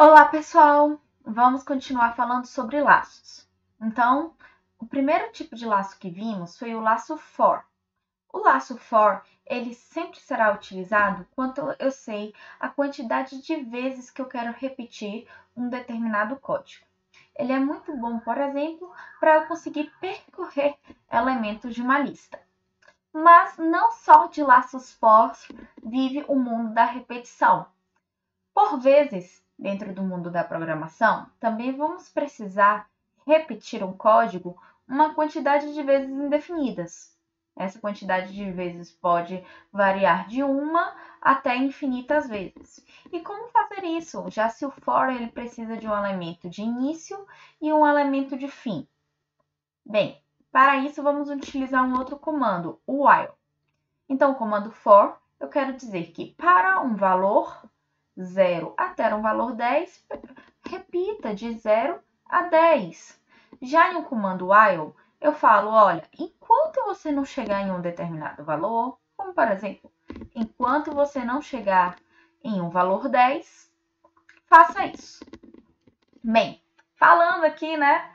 Olá, pessoal! Vamos continuar falando sobre laços. Então, o primeiro tipo de laço que vimos foi o laço for. O laço for, ele sempre será utilizado quando eu sei a quantidade de vezes que eu quero repetir um determinado código. Ele é muito bom, por exemplo, para eu conseguir percorrer elementos de uma lista. Mas não só de laços for vive o mundo da repetição. Por vezes, dentro do mundo da programação, também vamos precisar repetir um código uma quantidade de vezes indefinidas. Essa quantidade de vezes pode variar de uma até infinitas vezes. E como fazer isso? Já se o for ele precisa de um elemento de início e um elemento de fim. Bem, para isso vamos utilizar um outro comando, o while. Então, o comando for, eu quero dizer que para um valor 0 até um valor 10, repita de 0 a 10. Já no comando while, eu falo, olha, enquanto você não chegar em um determinado valor, como por exemplo, enquanto você não chegar em um valor 10, faça isso. Bem, falando aqui, né,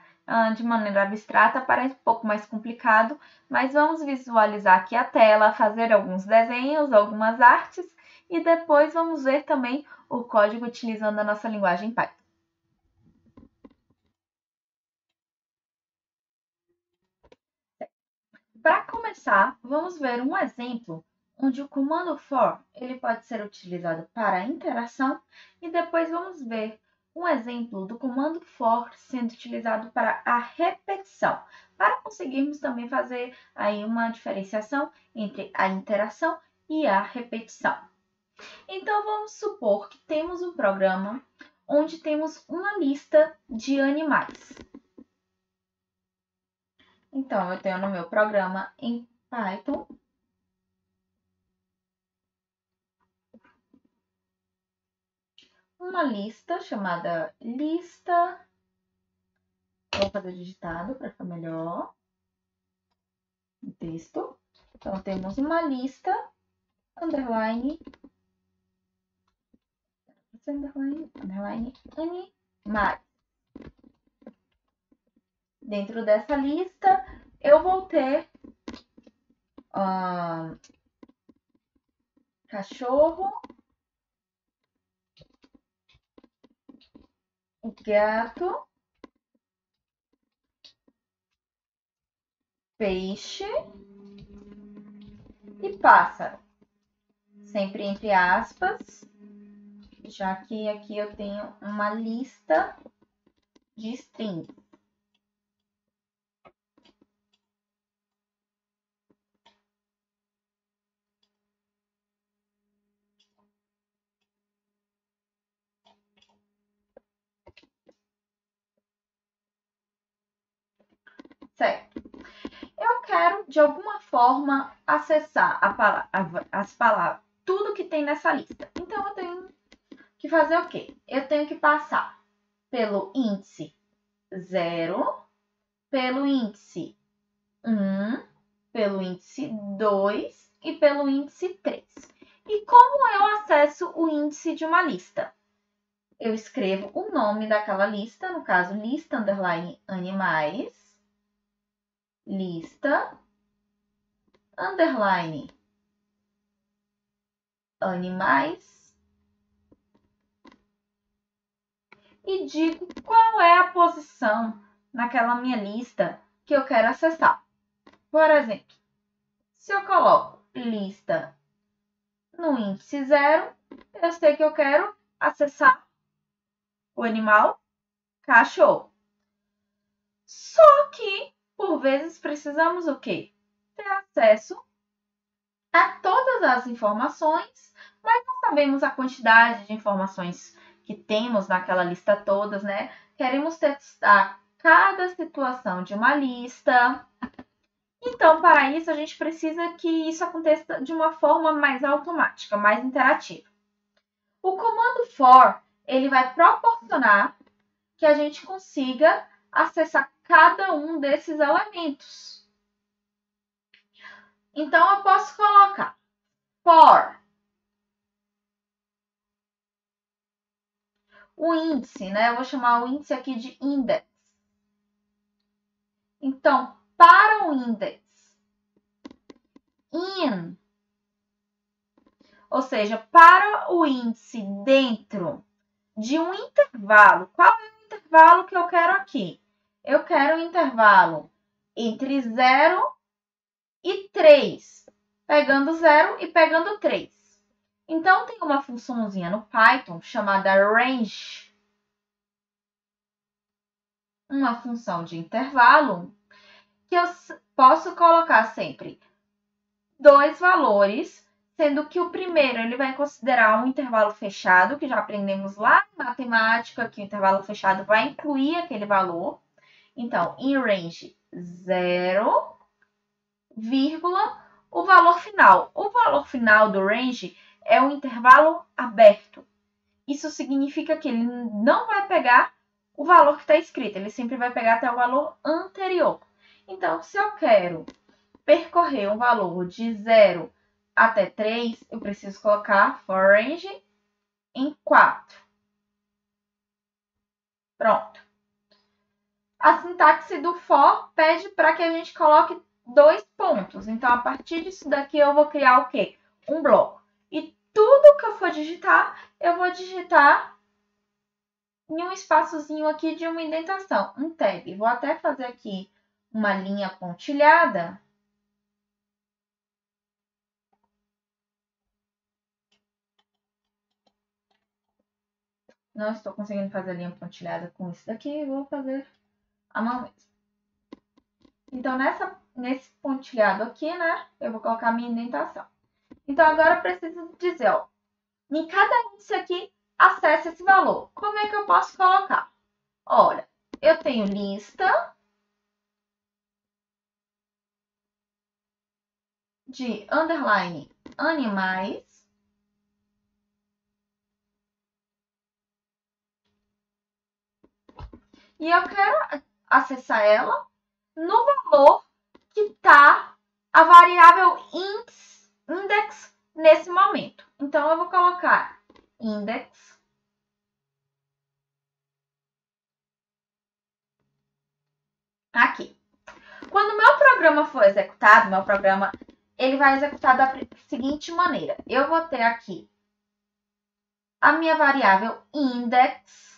de maneira abstrata, parece um pouco mais complicado, mas vamos visualizar aqui a tela, fazer alguns desenhos, algumas artes, e depois vamos ver também o código utilizando a nossa linguagem Python. Para começar, vamos ver um exemplo onde o comando for ele pode ser utilizado para a interação e depois vamos ver um exemplo do comando for sendo utilizado para a repetição, para conseguirmos também fazer aí uma diferenciação entre a interação e a repetição. Então, vamos supor que temos um programa onde temos uma lista de animais. Então, eu tenho no meu programa em Python uma lista chamada lista. Vou fazer digitado para ficar melhor o texto. Então, temos uma lista, underline animais. Dentro dessa lista, eu vou ter cachorro, gato, peixe e pássaro. Sempre entre aspas, já que aqui eu tenho uma lista de strings. Certo. Eu quero, de alguma forma, acessar as palavras, tudo que tem nessa lista. Então, eu tenho que fazer o quê? Eu tenho que passar pelo índice 0, pelo índice 1, pelo índice 2 e pelo índice 3. E como eu acesso o índice de uma lista? Eu escrevo o nome daquela lista, no caso, lista underline animais, lista underline animais e digo qual é a posição naquela minha lista que eu quero acessar. Por exemplo, se eu coloco lista no índice 0, eu sei que eu quero acessar o animal cachorro. Só que, por vezes, precisamos o quê? Ter acesso a todas as informações, mas não sabemos a quantidade de informações que temos naquela lista todas, né? Queremos testar cada situação de uma lista. Então, para isso, a gente precisa que isso aconteça de uma forma mais automática, mais interativa. O comando for, ele vai proporcionar que a gente consiga acessar cada um desses elementos. Então, eu posso colocar for o índice, né? Eu vou chamar o índice aqui de index. Então, para o index in, ou seja, para o índice dentro de um intervalo, qual é o intervalo que eu quero aqui? Eu quero um intervalo entre 0 e 3, pegando 0 e pegando 3. Então, tem uma funçãozinha no Python chamada range, uma função de intervalo, que eu posso colocar sempre dois valores, sendo que o primeiro ele vai considerar um intervalo fechado, que já aprendemos lá em matemática, que o intervalo fechado vai incluir aquele valor. Então, em range 0, vírgula, o valor final. O valor final do range é um intervalo aberto. Isso significa que ele não vai pegar o valor que está escrito, ele sempre vai pegar até o valor anterior. Então, se eu quero percorrer um valor de 0 até 3, eu preciso colocar for range em 4. Pronto. A sintaxe do for pede para que a gente coloque 2 pontos. Então, a partir disso daqui, eu vou criar o quê? Um bloco. E tudo que eu for digitar, eu vou digitar em um espaçozinho aqui de uma indentação, um tab. Vou até fazer aqui uma linha pontilhada. Não estou conseguindo fazer a linha pontilhada com isso daqui, vou fazer a mão mesmo. Então, nesse pontilhado aqui, né, eu vou colocar a minha indentação. Então, agora eu preciso dizer, ó, em cada índice aqui, acesse esse valor. Como é que eu posso colocar? Olha, eu tenho lista de underline animais. E eu quero acessar ela no valor que está a variável index nesse momento. Então, eu vou colocar index aqui. Quando o meu programa for executado, ele vai executar da seguinte maneira. Eu vou ter aqui a minha variável index.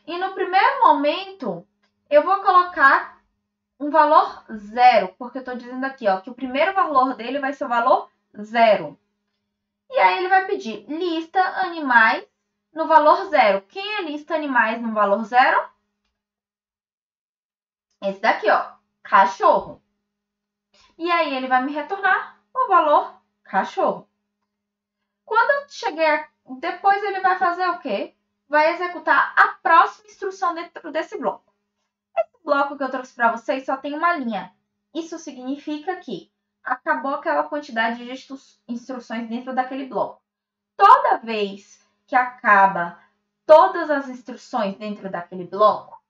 E no primeiro momento, eu vou colocar um valor 0, porque eu estou dizendo aqui, ó, que o primeiro valor dele vai ser o valor 0. E aí ele vai pedir lista animais no valor 0. Quem é lista animais no valor 0? Esse daqui, ó, cachorro. E aí ele vai me retornar o valor cachorro. Quando eu cheguei, depois ele vai fazer o quê? Vai executar a próxima instrução dentro desse bloco. Esse bloco que eu trouxe para vocês só tem uma linha. Isso significa que acabou aquela quantidade de instruções dentro daquele bloco. Toda vez que acaba todas as instruções dentro daquele bloco,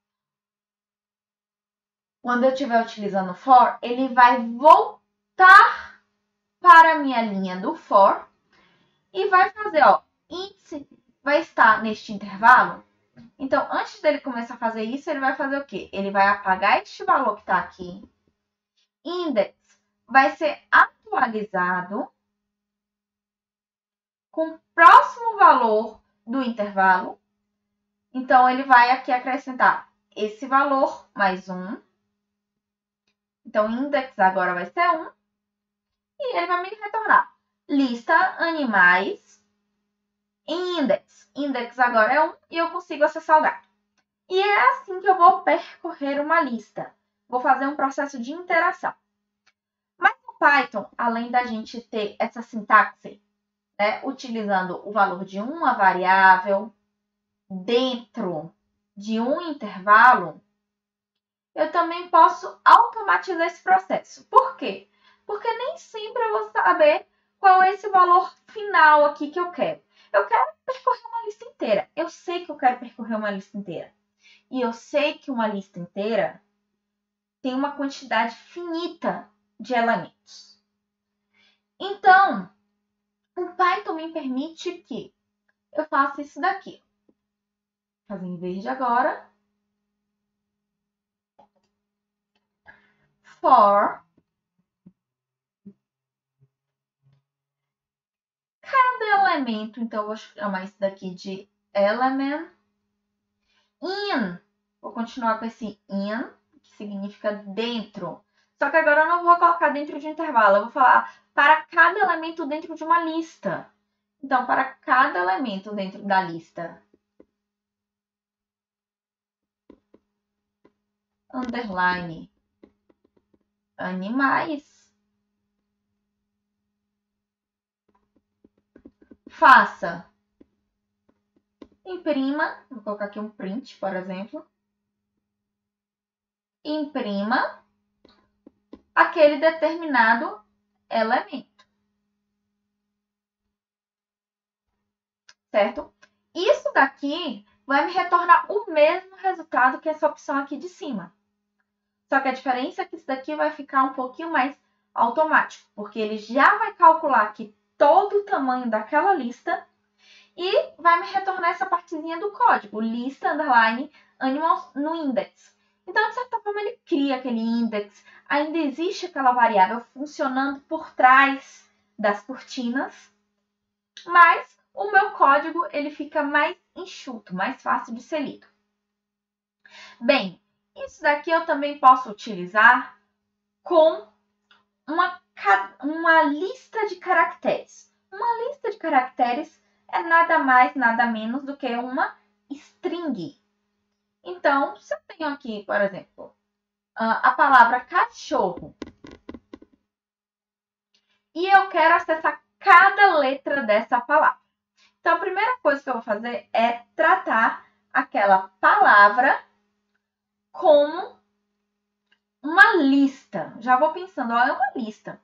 quando eu estiver utilizando o for, ele vai voltar para a minha linha do for e vai fazer, ó, índice vai estar neste intervalo. Então, antes dele começar a fazer isso, ele vai fazer o quê? Ele vai apagar este valor que está aqui. Index vai ser atualizado com o próximo valor do intervalo. Então, ele vai aqui acrescentar esse valor mais 1. Então, index agora vai ser 1. E ele vai me retornar lista animais index. Index agora é 1 e eu consigo acessar o dado. E é assim que eu vou percorrer uma lista. Vou fazer um processo de interação. Mas no Python, além da gente ter essa sintaxe, né, utilizando o valor de uma variável dentro de um intervalo, eu também posso automatizar esse processo. Por quê? Porque nem sempre eu vou saber qual é esse valor final aqui que eu quero. Eu quero percorrer uma lista inteira. Eu sei que eu quero percorrer uma lista inteira. E eu sei que uma lista inteira tem uma quantidade finita de elementos. Então, o Python me permite que eu faço isso daqui. Vou fazer em verde agora. For cada elemento, então eu vou chamar isso daqui de element. In, vou continuar com esse in, que significa dentro. Só que agora eu não vou colocar dentro de um intervalo, eu vou falar para cada elemento dentro de uma lista. Então, para cada elemento dentro da lista, underline animais, faça, imprima, vou colocar aqui um print, por exemplo, imprima aquele determinado elemento. Certo? Isso daqui vai me retornar o mesmo resultado que essa opção aqui de cima. Só que a diferença é que isso daqui vai ficar um pouquinho mais automático, porque ele já vai calcular aqui todo o tamanho daquela lista e vai me retornar essa partezinha do código, lista, underline, animals no index. Então, de certa forma, ele cria aquele index, ainda existe aquela variável funcionando por trás das cortinas, mas o meu código ele fica mais enxuto, mais fácil de ser lido. Bem, isso daqui eu também posso utilizar com uma lista de caracteres. Uma lista de caracteres é nada mais, nada menos do que uma string. Então, se eu tenho aqui, por exemplo, a palavra cachorro e eu quero acessar cada letra dessa palavra. Então, a primeira coisa que eu vou fazer é tratar aquela palavra como uma lista. Já vou pensando, ó, é uma lista,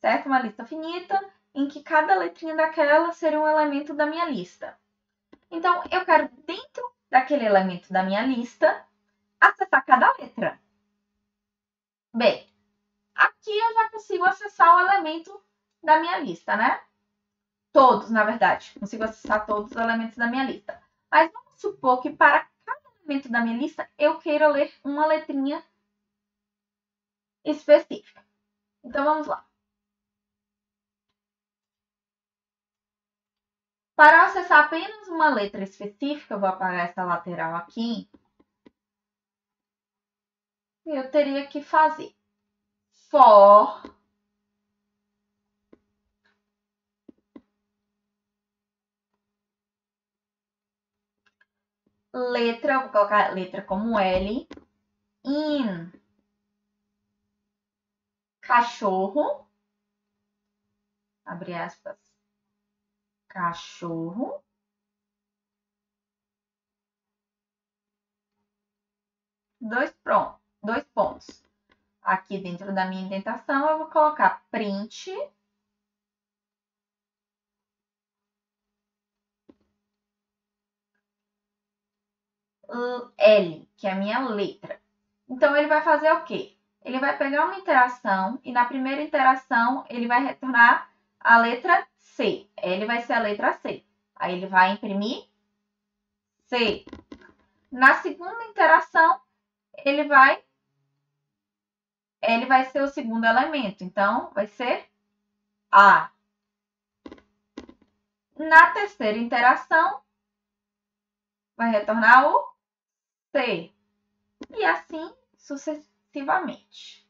certo? Uma lista finita em que cada letrinha daquela seria um elemento da minha lista. Então, eu quero, dentro daquele elemento da minha lista, acessar cada letra. Bem, aqui eu já consigo acessar o elemento da minha lista, né? Todos, na verdade. Consigo acessar todos os elementos da minha lista. Mas vamos supor que para cada elemento da minha lista eu queira ler uma letrinha específica. Então, vamos lá. Para acessar apenas uma letra específica, eu vou apagar essa lateral aqui. Eu teria que fazer for letra, vou colocar letra como L, in cachorro, abre aspas, cachorro, dois pontos. Aqui dentro da minha indentação eu vou colocar print L, que é a minha letra. Então, ele vai fazer o quê? Ele vai pegar uma interação e na primeira interação ele vai retornar a letra C. L vai ser a letra C. Aí ele vai imprimir C. Na segunda interação, L vai ser o segundo elemento. Então, vai ser A. Na terceira interação, vai retornar o C. E assim sucessivamente,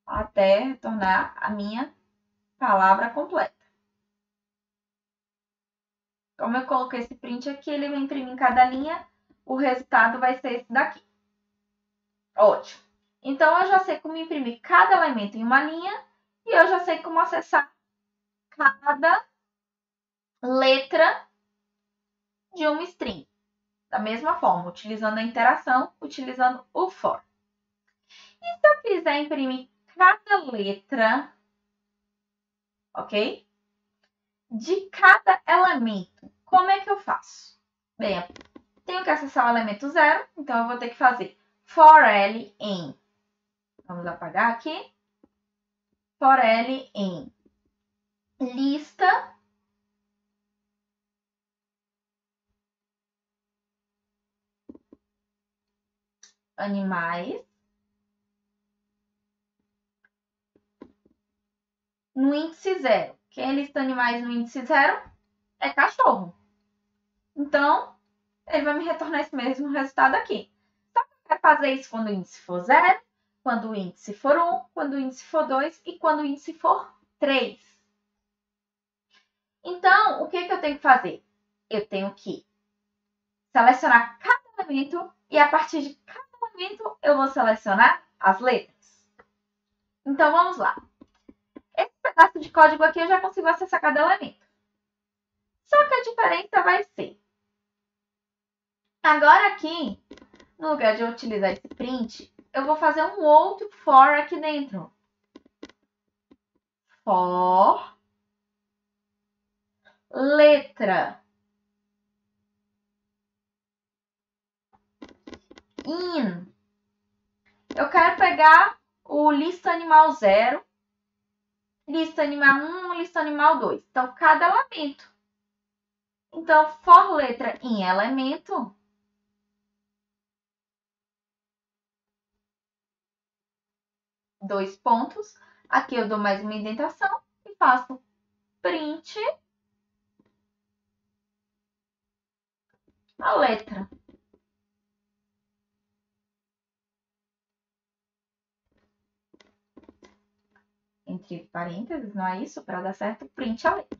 até retornar a minha palavra completa. Como eu coloquei esse print aqui, ele vai imprimir em cada linha, o resultado vai ser esse daqui. Ótimo. Então, eu já sei como imprimir cada elemento em uma linha e eu já sei como acessar cada letra de uma string. Da mesma forma, utilizando a interação, utilizando o for. E se eu quiser imprimir cada letra, ok? De cada elemento, como é que eu faço? Bem, tenho que acessar o elemento 0, então eu vou ter que fazer for L em. Vamos apagar aqui. For L em lista animais no índice 0. Quem lista animais no índice 0 é cachorro. Então, ele vai me retornar esse mesmo resultado aqui. Só que eu quero fazer isso quando o índice for 0, quando o índice for 1, quando o índice for 2 e quando o índice for 3. Então, o que eu tenho que fazer? Eu tenho que selecionar cada elemento e a partir de cada elemento eu vou selecionar as letras. Então, vamos lá. Esse pedaço de código aqui eu já consigo acessar cada elemento. Só que a diferença vai ser... Agora aqui, no lugar de eu utilizar esse print, eu vou fazer um outro for aqui dentro. For letra. In. Eu quero pegar o lista animal 0, lista animal 1, lista animal 2. Então, cada elemento. Então, for letra em elemento. Dois pontos. Aqui eu dou mais uma indentação e faço print a letra. Entre parênteses, não é isso? Para dar certo, print a letra.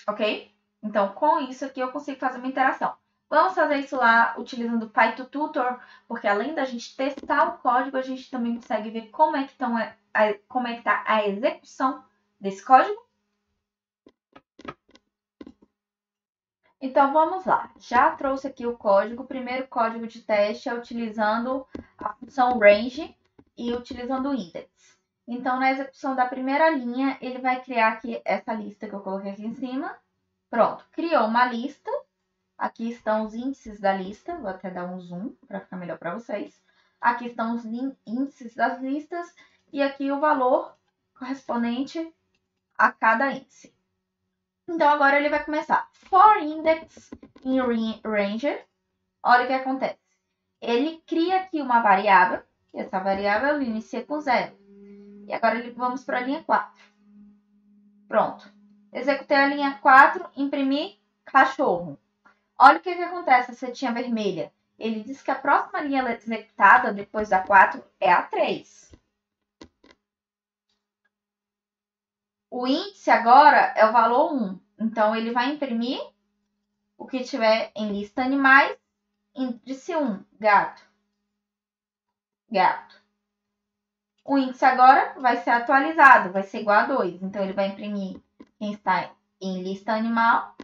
Ok? Então, com isso aqui eu consigo fazer uma interação. Vamos fazer isso lá utilizando o PyTutor, porque além da gente testar o código, a gente também consegue ver como é que está a execução desse código. Então, vamos lá. Já trouxe aqui o código. O primeiro código de teste é utilizando a função range e utilizando o index. Então, na execução da primeira linha, ele vai criar aqui essa lista que eu coloquei aqui em cima. Pronto, criou uma lista. Aqui estão os índices da lista. Vou até dar um zoom para ficar melhor para vocês. Aqui estão os índices das listas e aqui o valor correspondente a cada índice. Então, agora ele vai começar. For index in ranger. Olha o que acontece. Ele cria aqui uma variável. E essa variável ele inicia com 0. E agora vamos para a linha 4. Pronto. Executei a linha 4, imprimi cachorro. Olha o que acontece na setinha vermelha. Ele diz que a próxima linha executada depois da 4 é a 3. O índice agora é o valor 1. Então, ele vai imprimir o que tiver em lista animais, índice 1, gato. Gato. O índice agora vai ser atualizado, vai ser igual a 2. Então, ele vai imprimir quem está em lista animal,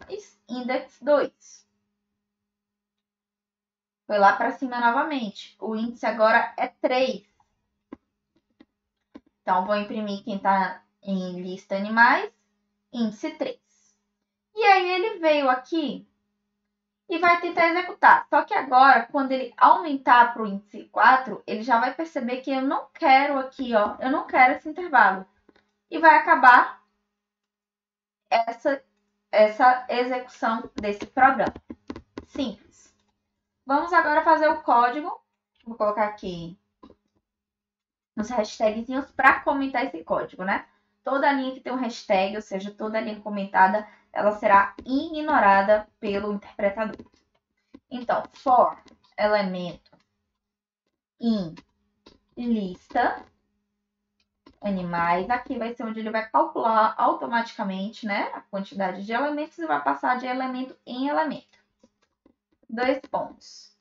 index 2. Foi lá para cima novamente. O índice agora é 3. Então, vou imprimir quem está em lista animais, índice 3. E aí, ele veio aqui e vai tentar executar. Só que agora, quando ele aumentar para o índice 4, ele já vai perceber que eu não quero aqui, ó, eu não quero esse intervalo. E vai acabar essa execução desse programa. Simples. Vamos agora fazer o código. Vou colocar aqui uns hashtagzinhos para comentar esse código, né? Toda linha que tem um hashtag, ou seja, toda linha comentada, ela será ignorada pelo interpretador. Então, for elemento in lista animais, aqui vai ser onde ele vai calcular automaticamente, né, a quantidade de elementos e vai passar de elemento em elemento. 2 pontos.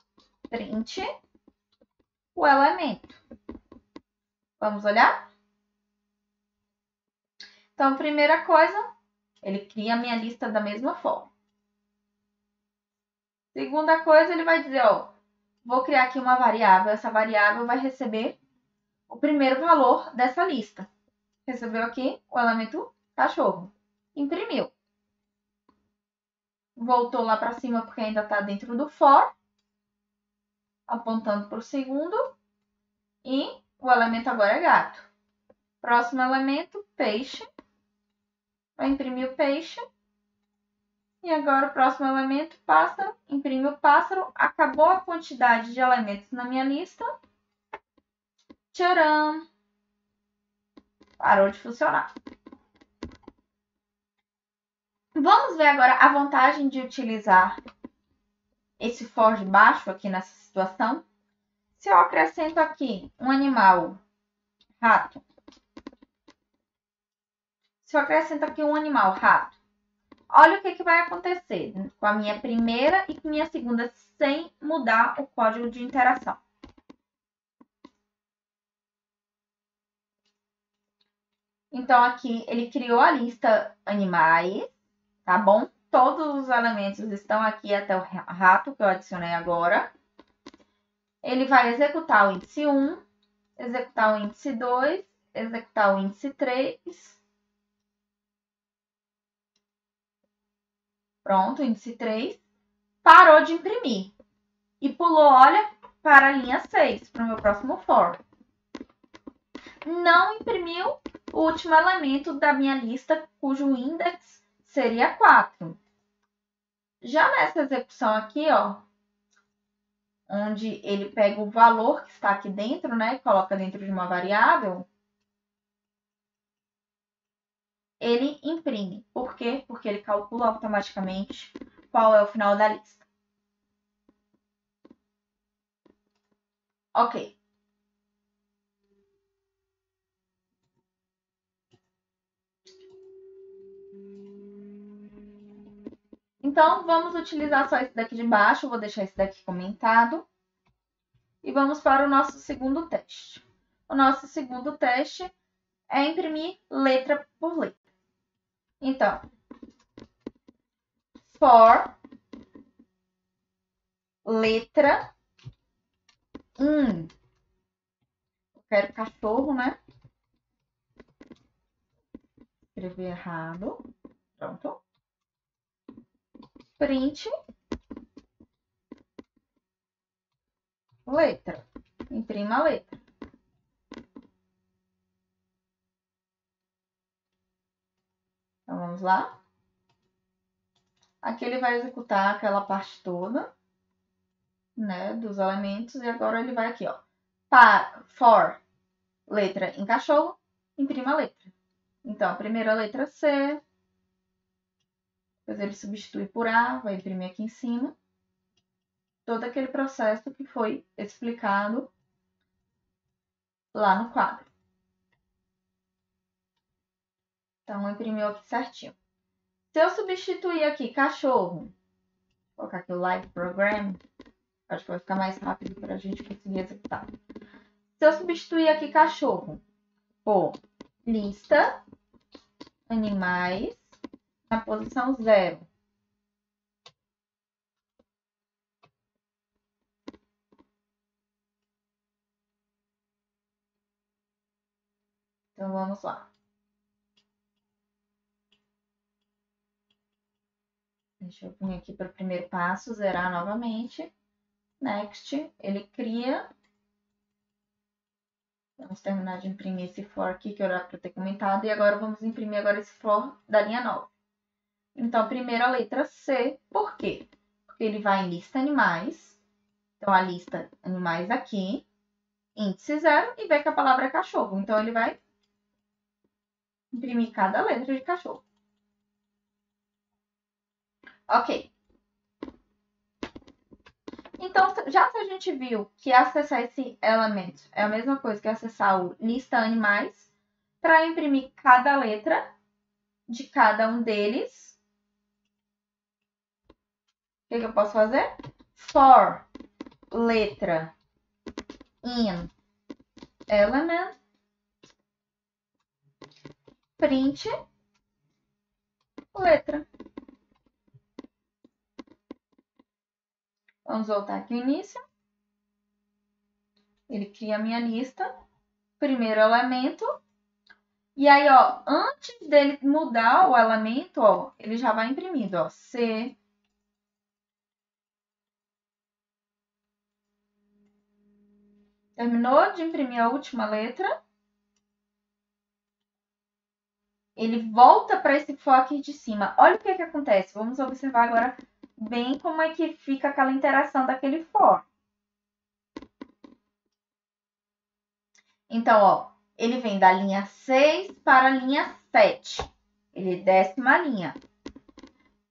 Print o elemento. Vamos olhar? Então, primeira coisa, ele cria a minha lista da mesma forma. Segunda coisa, ele vai dizer, ó, vou criar aqui uma variável. Essa variável vai receber o primeiro valor dessa lista. Recebeu aqui o elemento cachorro. Imprimiu. Voltou lá para cima porque ainda está dentro do for. Apontando para o segundo. E o elemento agora é gato. Próximo elemento, peixe. Vai imprimir o peixe. E agora o próximo elemento, pássaro, imprime o pássaro, acabou a quantidade de elementos na minha lista. Tcharam! Parou de funcionar. Vamos ver agora a vantagem de utilizar esse for de baixo aqui nessa situação. Se eu acrescento aqui um animal, rato. Se eu acrescento aqui um animal, rato. Olha o que vai acontecer com a minha primeira e com a minha segunda, sem mudar o código de interação. Então, aqui ele criou a lista animais, tá bom? Todos os elementos estão aqui até o rato que eu adicionei agora. Ele vai executar o índice 1, executar o índice 2, executar o índice 3. Pronto, índice 3. Parou de imprimir. E pulou, olha, para a linha 6, para o meu próximo for. Não imprimiu o último elemento da minha lista, cujo index seria 4. Já nessa execução aqui, ó, onde ele pega o valor que está aqui dentro, né, e coloca dentro de uma variável, ele imprime. Por quê? Porque ele calcula automaticamente qual é o final da lista. Ok. Então, vamos utilizar só esse daqui de baixo, vou deixar esse daqui comentado. E vamos para o nosso segundo teste. O nosso segundo teste é imprimir letra por letra. Então, for letra in. Eu quero cachorro, né? Escrevi errado. Pronto. Print letra. Imprima a letra. Então, vamos lá. Aqui ele vai executar aquela parte toda, né, dos elementos. E agora ele vai aqui, ó. For letra em cachorro, imprima a letra. Então, a primeira letra C. Depois ele substitui por A, vai imprimir aqui em cima. Todo aquele processo que foi explicado lá no quadro. Então, imprimiu aqui certinho. Se eu substituir aqui cachorro, vou colocar aqui o live program, acho que vai ficar mais rápido para a gente conseguir executar. Se eu substituir aqui cachorro por lista animais na posição 0. Então, vamos lá. Deixa eu vir aqui para o primeiro passo, zerar novamente. Next, ele cria. Vamos terminar de imprimir esse for aqui, que era para ter comentado. E agora vamos imprimir agora esse for da linha 9. Então, primeiro a letra C. Por quê? Porque ele vai em lista animais. Então, a lista animais aqui, índice 0, e vê que a palavra é cachorro. Então, ele vai imprimir cada letra de cachorro. Ok. Então, já que a gente viu que acessar esse elemento é a mesma coisa que acessar o lista animais, para imprimir cada letra de cada um deles, o que eu posso fazer? For letra in element print letra. Vamos voltar aqui no início. Ele cria a minha lista. Primeiro elemento. E aí, ó, antes dele mudar o elemento, ó, ele já vai imprimindo, ó, C. Terminou de imprimir a última letra. ele volta para esse for aqui de cima. Olha o que acontece. Vamos observar agora bem como é que fica aquela interação daquele for. Então, ó, ele vem da linha 6 para a linha 7. Ele desce uma linha.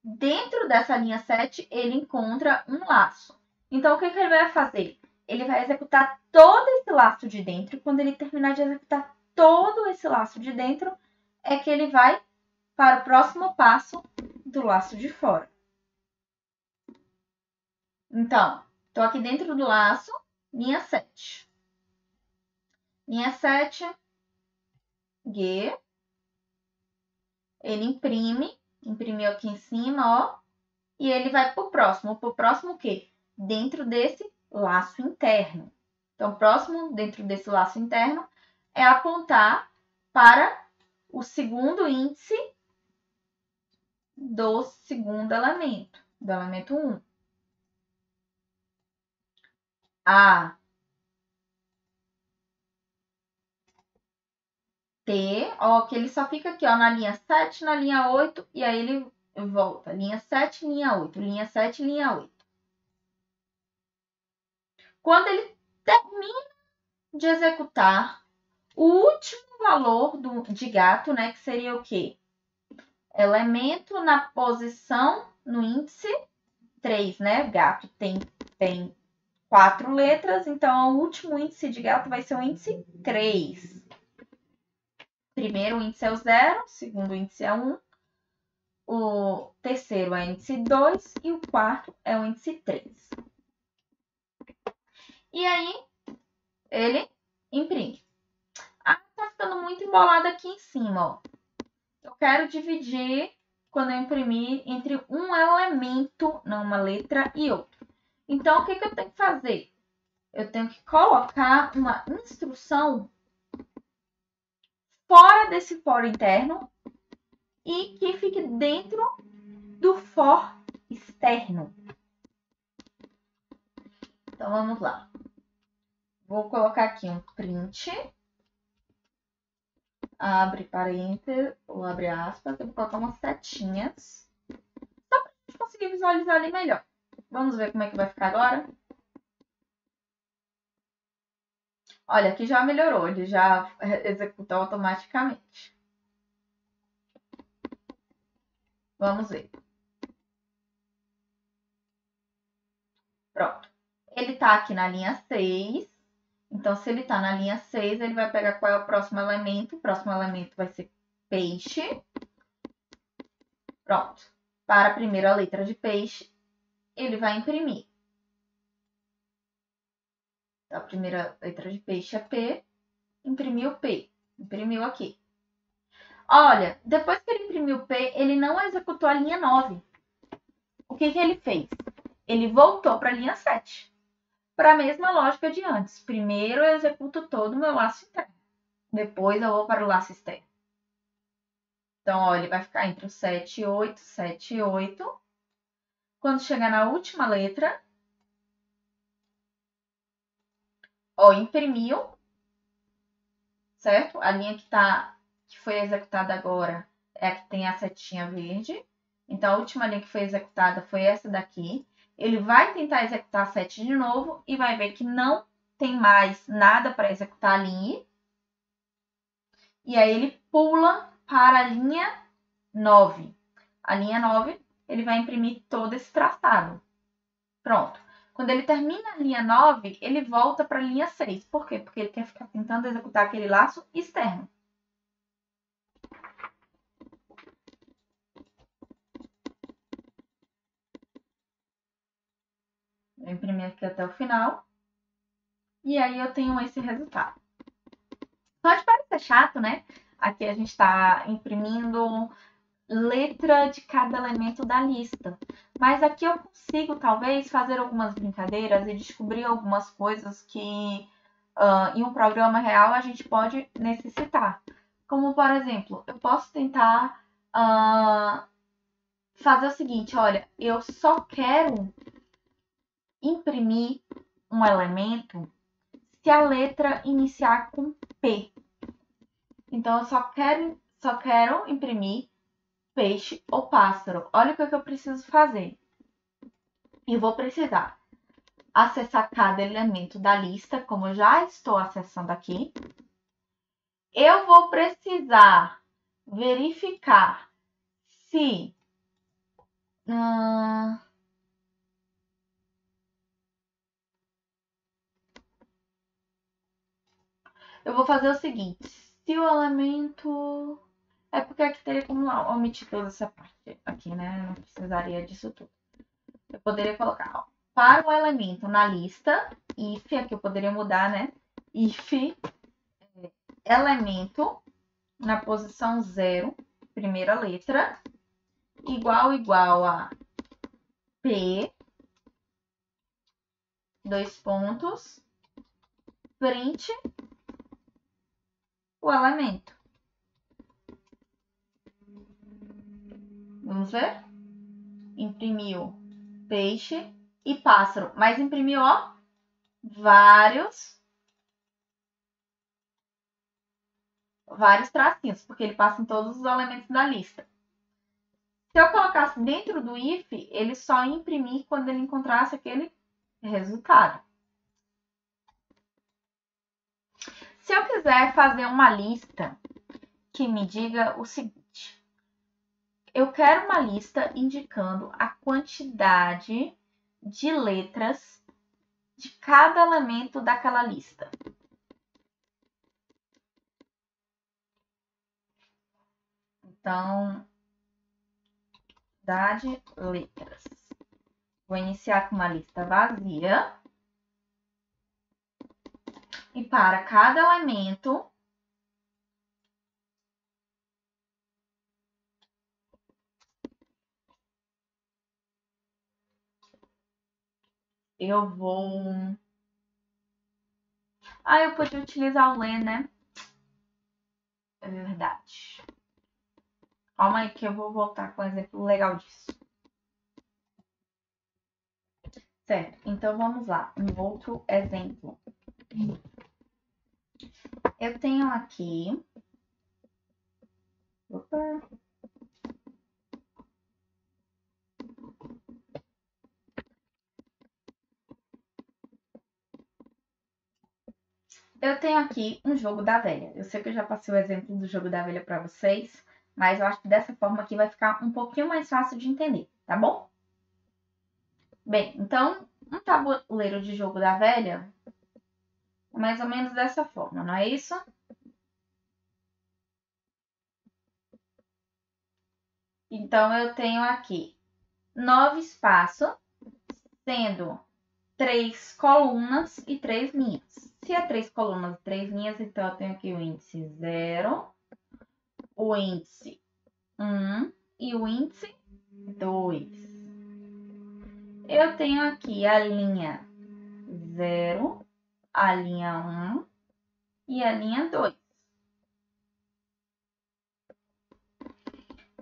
Dentro dessa linha 7, ele encontra um laço. Então, o que ele vai fazer? Ele vai executar todo esse laço de dentro. Quando ele terminar de executar todo esse laço de dentro, é que ele vai para o próximo passo do laço de fora. Então, estou aqui dentro do laço, linha 7. Linha 7, G. Ele imprimiu aqui em cima, ó. E ele vai para o próximo. Para o próximo o quê? Dentro desse laço interno. Então, próximo dentro desse laço interno é apontar para o segundo índice do segundo elemento, do elemento 1. A, T, ó, que ele só fica aqui, ó, na linha 7, na linha 8, e aí ele volta. Linha 7, linha 8, linha 7, linha 8. Quando ele termina de executar o último valor de gato, né, que seria o quê? Elemento na posição, no índice 3, né? Gato tem 4 letras, então o último índice de gato vai ser o índice 3. Primeiro índice é o 0, segundo índice é 1, o terceiro é o índice 2 e o quarto é o índice 3. E aí, ele imprime. Ah, tá ficando muito embolado aqui em cima, ó. Eu quero dividir, quando eu imprimir, entre um elemento, não uma letra, e outro. Então, o que eu tenho que fazer? Eu tenho que colocar uma instrução fora desse for interno e que fique dentro do for externo. Então, vamos lá. Vou colocar aqui um print. Abre parênteses ou abre aspas. Eu vou colocar umas setinhas. Só para a gente conseguir visualizar ali melhor. Vamos ver como é que vai ficar agora. Olha, aqui já melhorou. Ele já executou automaticamente. Vamos ver. Pronto. Ele está aqui na linha 6. Então, se ele está na linha 6, ele vai pegar qual é o próximo elemento. O próximo elemento vai ser peixe. Pronto. Para a primeira letra de peixe, ele vai imprimir. Então, a primeira letra de peixe é P. Imprimiu P. Imprimiu aqui. Olha, depois que ele imprimiu P, ele não executou a linha 9. O que ele fez? Ele voltou para a linha 7. Para a mesma lógica de antes. Primeiro eu executo todo o meu laço interno. Depois eu vou para o laço externo. Então, ó, ele vai ficar entre o 7 e 8, 7 e 8. Quando chegar na última letra, ó, imprimiu, certo? A linha que foi executada agora é a que tem a setinha verde. Então, a última linha que foi executada foi essa daqui. Ele vai tentar executar a 7 de novo e vai ver que não tem mais nada para executar ali. E aí, ele pula para a linha 9. A linha 9, ele vai imprimir todo esse traçado. Pronto. Quando ele termina a linha 9, ele volta para a linha 6. Por quê? Porque ele quer ficar tentando executar aquele laço externo. Eu imprimi aqui até o final. E aí eu tenho esse resultado. Pode parecer chato, né? Aqui a gente está imprimindo letra de cada elemento da lista. Mas aqui eu consigo, talvez, fazer algumas brincadeiras e descobrir algumas coisas que em um programa real a gente pode necessitar. Como, por exemplo, eu posso tentar fazer o seguinte, olha, eu só quero imprimir um elemento se a letra iniciar com P. Então, eu só só quero imprimir peixe ou pássaro. Olha o que eu preciso fazer. Eu vou precisar acessar cada elemento da lista, como eu já estou acessando aqui. Eu vou precisar verificar se eu vou fazer o seguinte. Se o elemento... É porque aqui teria como omitir toda essa parte aqui, né? Não precisaria disso tudo. Eu poderia colocar, ó, para o elemento na lista, if, aqui eu poderia mudar, né? If elemento na posição 0, primeira letra, igual a P, dois pontos, print o elemento. Vamos ver? Imprimiu peixe e pássaro, mas imprimiu, ó, vários tracinhos, porque ele passa em todos os elementos da lista. Se eu colocasse dentro do if, ele só ia imprimir quando ele encontrasse aquele resultado. Se eu quiser fazer uma lista que me diga o seguinte, eu quero uma lista indicando a quantidade de letras de cada elemento daquela lista. Então, quantidade de letras. Vou iniciar com uma lista vazia. E para cada elemento, eu vou... eu podia utilizar o len, né? É verdade. Calma aí que eu vou voltar com um exemplo legal disso. Certo, então vamos lá. Um outro exemplo. Eu tenho aqui... Opa! Eu tenho aqui um jogo da velha. Eu sei que eu já passei o exemplo do jogo da velha para vocês, mas eu acho que dessa forma aqui vai ficar um pouquinho mais fácil de entender, tá bom? Bem, então, um tabuleiro de jogo da velha é mais ou menos dessa forma, não é isso? Então, eu tenho aqui 9 espaços, sendo 3 colunas e 3 linhas. Se é 3 colunas e 3 linhas, então eu tenho aqui o índice 0, o índice 1 e o índice 2. Eu tenho aqui a linha 0, a linha 1 e a linha 2.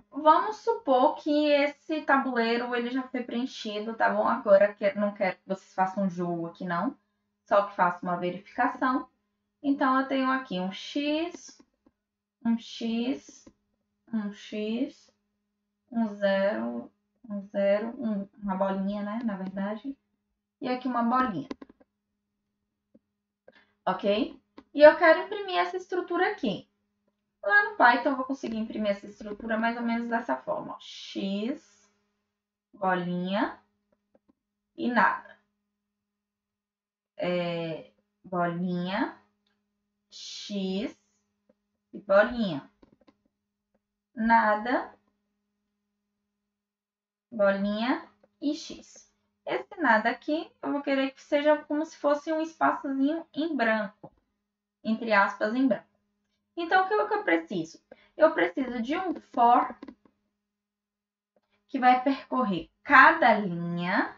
Vamos supor que esse tabuleiro ele já foi preenchido, tá bom? Agora não quero que vocês façam um jogo aqui, não. Só que faça uma verificação. Então, eu tenho aqui um X, um X, um X, um 0, uma bolinha, né? Na verdade. E aqui uma bolinha. Ok? E eu quero imprimir essa estrutura aqui. Lá no Python eu vou conseguir imprimir essa estrutura mais ou menos dessa forma. Ó. X, bolinha e nada. Bolinha, X e bolinha. Nada, bolinha e X. Esse nada aqui, eu vou querer que seja como se fosse um espaçozinho em branco. Entre aspas, em branco. Então, o que eu preciso? Eu preciso de um for que vai percorrer cada linha.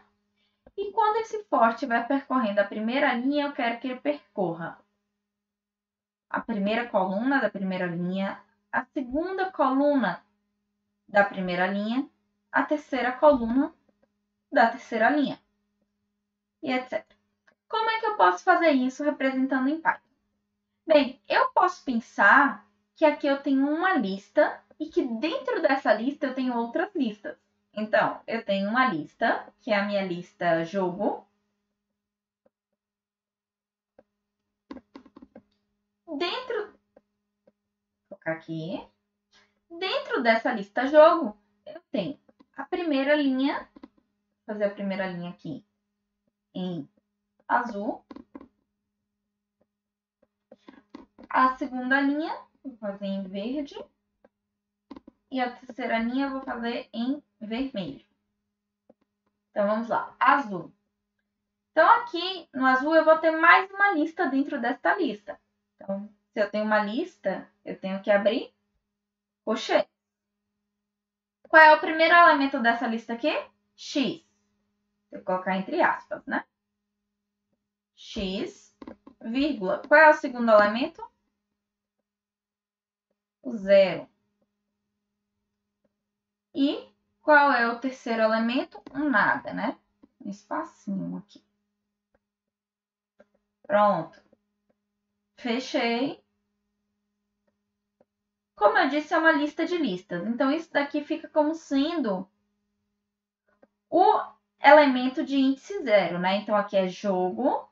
E quando esse for estiver percorrendo a primeira linha, eu quero que ele percorra a primeira coluna da primeira linha, a segunda coluna da primeira linha, a terceira coluna da terceira linha, e etc. Como é que eu posso fazer isso representando em Python? Bem, eu posso pensar que aqui eu tenho uma lista e que dentro dessa lista eu tenho outras listas. Então, eu tenho uma lista, que é a minha lista jogo. Vou colocar aqui. Dentro dessa lista jogo, eu tenho a primeira linha, vou fazer a primeira linha aqui em azul. A segunda linha, vou fazer em verde. E a terceira linha eu vou fazer em vermelho. Então, vamos lá. Azul. Então, aqui no azul eu vou ter mais uma lista dentro desta lista. Então, se eu tenho uma lista, eu tenho que abrir colchete. Qual é o primeiro elemento dessa lista aqui? X. Vou colocar entre aspas, né? X, vírgula. Qual é o segundo elemento? O 0. E qual é o terceiro elemento? Um nada, né? Um espacinho aqui. Pronto. Fechei. Como eu disse, é uma lista de listas. Então, isso daqui fica como sendo o elemento de índice 0, né? Então, aqui é jogo,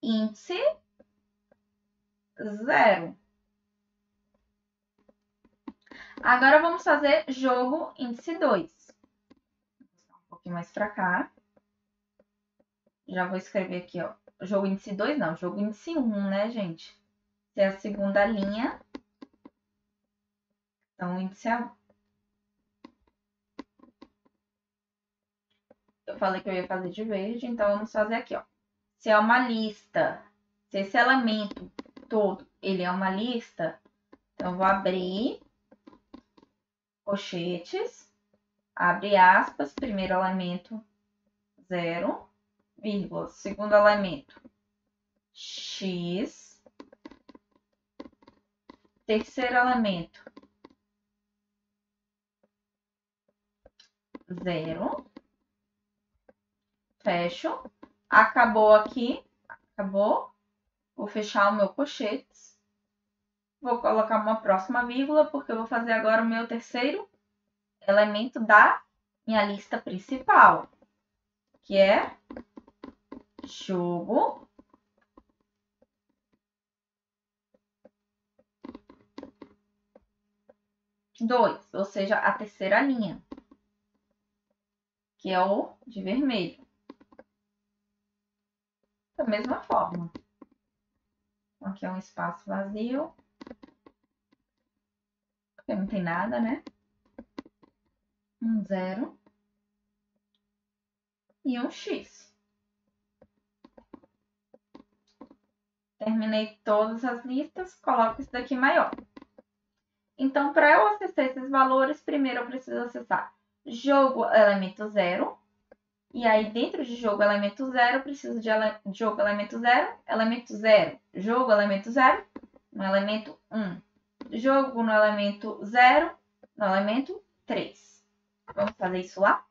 índice 0. Agora, vamos fazer jogo índice 2. Vou um pouquinho mais para cá. Já vou escrever aqui, ó. Jogo índice 2, não. Jogo índice 1, né, gente? Essa é a segunda linha. Então, o índice é... Eu falei que eu ia fazer de verde, então vamos fazer aqui, ó. Se é uma lista, se esse elemento todo, ele é uma lista, então eu vou abrir colchetes, abre aspas, primeiro elemento 0, vírgula, segundo elemento x, terceiro elemento 0, fecho, acabou aqui, acabou, vou fechar o meu colchetes, vou colocar uma próxima vírgula, porque eu vou fazer agora o meu terceiro elemento da minha lista principal, que é jogo 2, ou seja, a terceira linha, que é o de vermelho. Da mesma forma. Aqui é um espaço vazio, porque não tem nada, né? Um 0 e um x. Terminei todas as listas, coloco isso daqui maior. Então, para eu acessar esses valores, primeiro eu preciso acessar jogo elemento 0. E aí, dentro de jogo elemento 0, eu preciso de jogo elemento 0, jogo elemento 0, no elemento 1. Jogo no elemento 0, no elemento 3. Vamos fazer isso lá?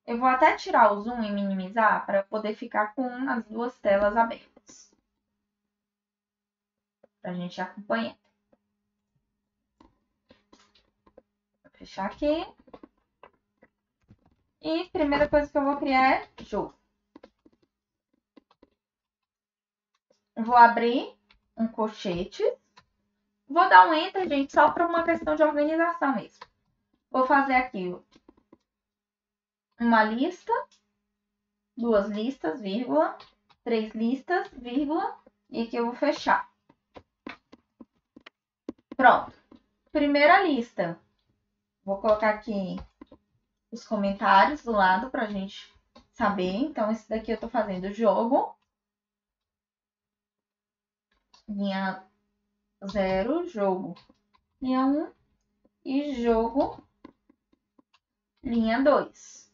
Eu vou até tirar o zoom e minimizar para poder ficar com as duas telas abertas. Para a gente acompanhar. Vou fechar aqui. E a primeira coisa que eu vou criar é jogo. Vou abrir um colchete. Vou dar um enter, gente, só para uma questão de organização mesmo. Vou fazer aqui uma lista, duas listas, vírgula, três listas, vírgula, e aqui eu vou fechar. Pronto. Primeira lista. Vou colocar aqui os comentários do lado para a gente saber. Então, esse daqui eu tô fazendo jogo. Linha 0, jogo. Linha 1 e jogo, linha 2.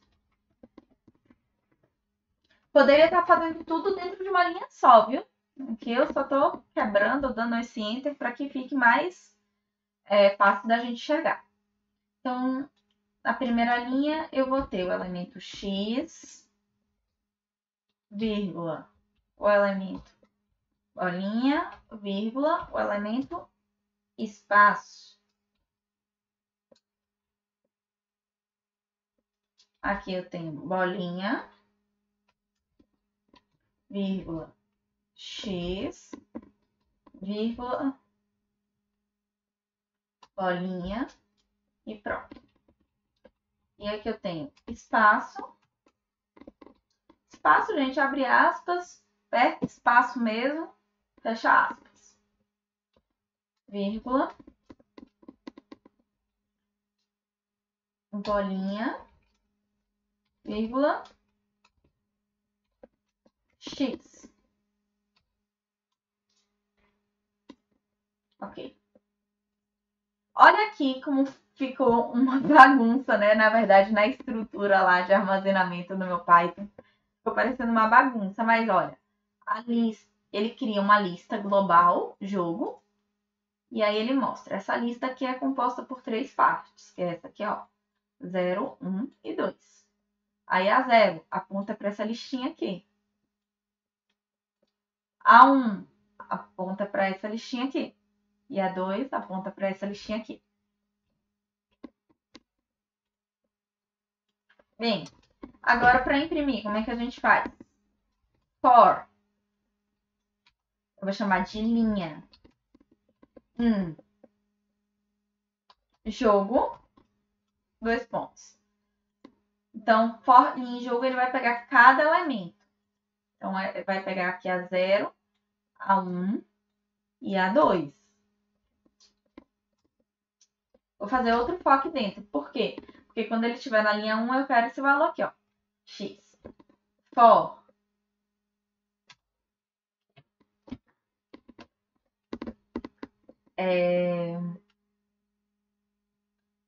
Poderia estar fazendo tudo dentro de uma linha só, viu? Aqui eu só tô quebrando, dando esse enter para que fique mais fácil da gente chegar. Então, na primeira linha, eu vou ter o elemento x, vírgula, o elemento bolinha, vírgula, o elemento espaço. Aqui eu tenho bolinha, vírgula, x, vírgula, bolinha e pronto. E aqui eu tenho espaço. Espaço, gente, abre aspas, aperta espaço mesmo, fecha aspas. Vírgula, bolinha, vírgula, x. Ok. Olha aqui como ficou uma bagunça, né? Na verdade, na estrutura lá de armazenamento do meu Python. Ficou parecendo uma bagunça, mas olha, a lista, ele cria uma lista global, jogo, e aí ele mostra. Essa lista aqui é composta por 3 partes, que é essa aqui, ó. 0, 1 e 2. Aí a 0 aponta para essa listinha aqui. A 1 aponta para essa listinha aqui. E a 2 aponta para essa listinha aqui. Bem, agora para imprimir, como é que a gente faz? For. Eu vou chamar de linha. Jogo. 2 pontos. Então, for em jogo, ele vai pegar cada elemento. Então, vai pegar aqui a 0, a 1 e a 2. Vou fazer outro for aqui dentro. Por quê? Porque quando ele estiver na linha 1, eu quero esse valor aqui, ó. X. For.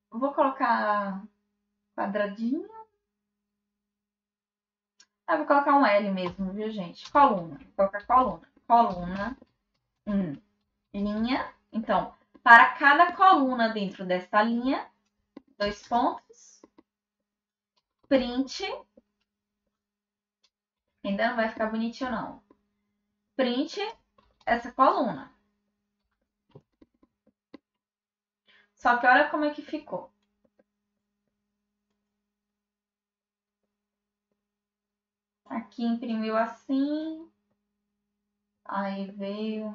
Vou colocar quadradinho. Eu vou colocar um L mesmo, viu, gente? Coluna. Vou colocar coluna. Coluna. Linha. Então, para cada coluna dentro desta linha, 2 pontos. Print. Ainda não vai ficar bonitinho, não. Print essa coluna. Só que olha como é que ficou. Aqui imprimiu assim. Aí veio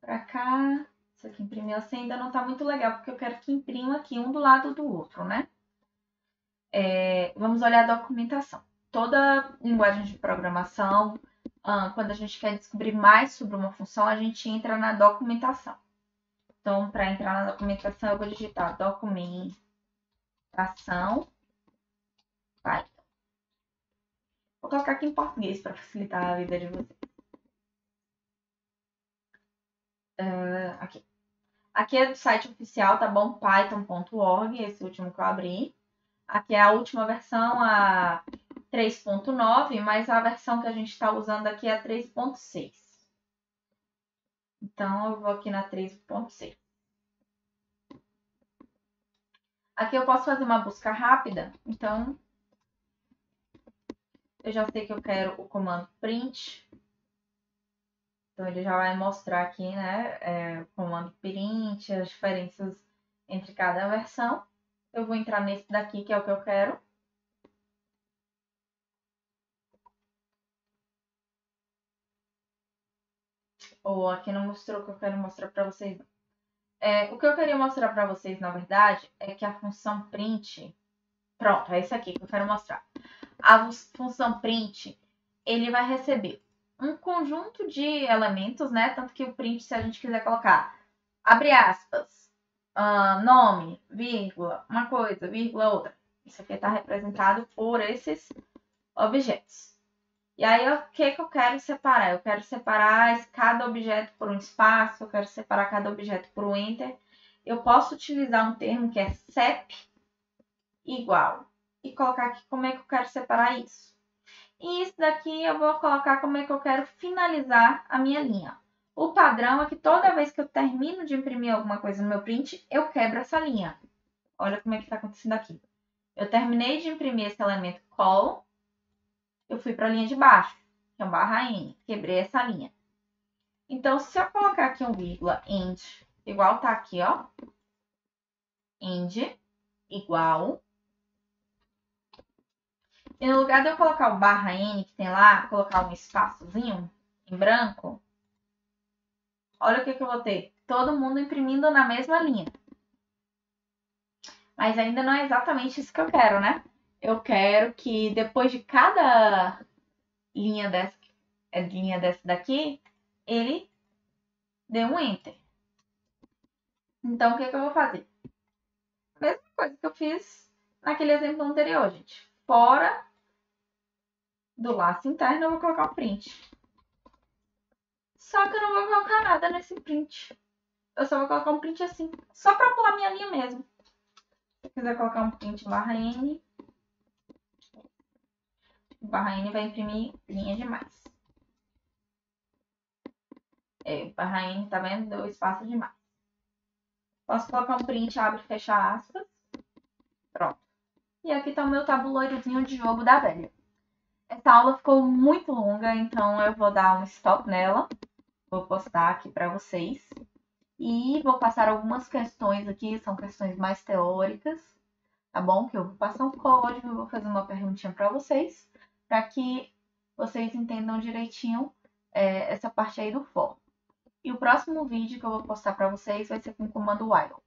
pra cá. Isso aqui imprimiu assim. Ainda não tá muito legal, porque eu quero que imprima aqui um do lado do outro, né? Vamos olhar a documentação. Toda linguagem de programação, quando a gente quer descobrir mais sobre uma função, a gente entra na documentação. Então, para entrar na documentação, eu vou digitar documentação Python. Vou colocar aqui em português para facilitar a vida de vocês. Aqui é do site oficial, tá bom? Python.org, esse último que eu abri. Aqui é a última versão, a 3.9, mas a versão que a gente está usando aqui é a 3.6. Então, eu vou aqui na 3.6. Aqui eu posso fazer uma busca rápida. Então, eu já sei que eu quero o comando print. Então, ele já vai mostrar aqui, né, o comando print, as diferenças entre cada versão. Eu vou entrar nesse daqui, que é o que eu quero. Ou aqui não mostrou o que eu quero mostrar para vocês. O que eu queria mostrar para vocês, na verdade, é que a função print... Pronto, é isso aqui que eu quero mostrar. A função print, ele vai receber um conjunto de elementos, né? Tanto que o print, se a gente quiser colocar, abre aspas, nome, vírgula, uma coisa, vírgula, outra. Isso aqui está representado por esses objetos. E aí, o que eu quero separar? Eu quero separar cada objeto por um espaço, eu quero separar cada objeto por um enter. Eu posso utilizar um termo que é sep igual e colocar aqui como é que eu quero separar isso. E isso daqui eu vou colocar como é que eu quero finalizar a minha linha. O padrão é que toda vez que eu termino de imprimir alguma coisa no meu print, eu quebro essa linha. Olha como é que está acontecendo aqui. Eu terminei de imprimir esse elemento col, eu fui para a linha de baixo. que é um barra N. Quebrei essa linha. Então, se eu colocar aqui um vírgula, end, igual tá aqui, ó. End, igual. E no lugar de eu colocar o barra N que tem lá, colocar um espaçozinho em branco, olha o que eu vou ter. Todo mundo imprimindo na mesma linha. Mas ainda não é exatamente isso que eu quero, né? Eu quero que depois de cada linha dessa daqui, ele dê um Enter. Então, o que eu vou fazer? A mesma coisa que eu fiz naquele exemplo anterior, gente. Fora do laço interno, eu vou colocar um print. Só que eu não vou colocar nada nesse print. Eu só vou colocar um print assim, só para pular minha linha mesmo. Se eu quiser colocar um print barra N, barra N vai imprimir linha demais. Barra N, tá vendo? Deu espaço demais. Posso colocar um print, abre e fecha aspas. Pronto. E aqui tá o meu tabuleirozinho de jogo da velha. Essa aula ficou muito longa, então eu vou dar um stop nela. Vou postar aqui para vocês. E vou passar algumas questões aqui, são questões mais teóricas, tá bom? Que eu vou passar um código, eu vou fazer uma perguntinha para vocês, para que vocês entendam direitinho essa parte aí do for. E o próximo vídeo que eu vou postar para vocês vai ser com o comando while.